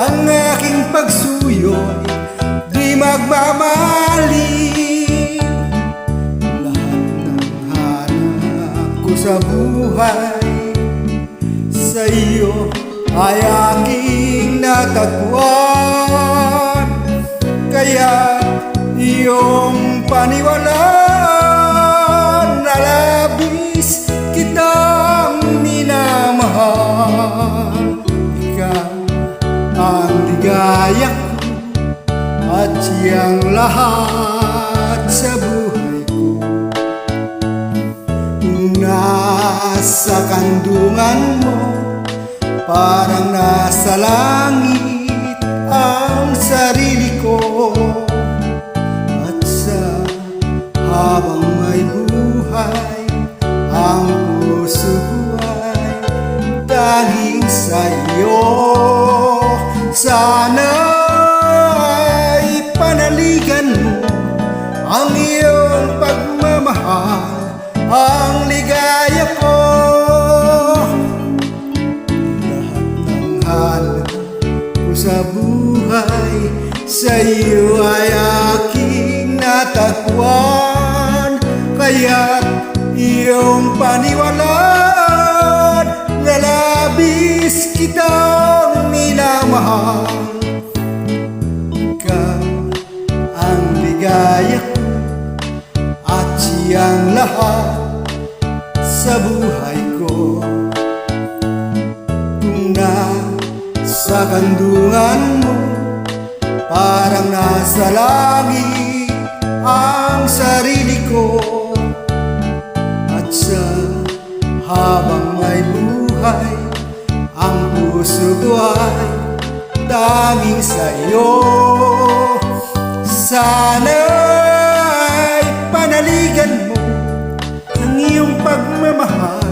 ang aking pagsuyo'y di magmamali. Lahat ng hanap ko sa buhay sa iyo ay aking natagpuan. Kaya iyong paniwalaan na labis kitang minamahal. Ikaw ang ligaya ko at siyang lahat sa buhay ko. Nasa kandungan mo, parang nasa langit ang sarili ko. At sa habang may buhay, ang puso ko ay tanging sa iyo. Sana'y panaligan mo ang iyong pagmamahal, ang ligaya ko. Sa buhay, sa iyo ay aking natagpuan. Kaya't iyong paniwalaan na labis kitang minamahal. Ikaw ang ligaya ko at siyang lahat sa buhay ko. Kung sa kandungan mo, parang nasa langit ang sarili ko. At sa habang may buhay, ang puso ko ay tanging sa iyo. Sana'y panaligan mo ang iyong pagmamahal,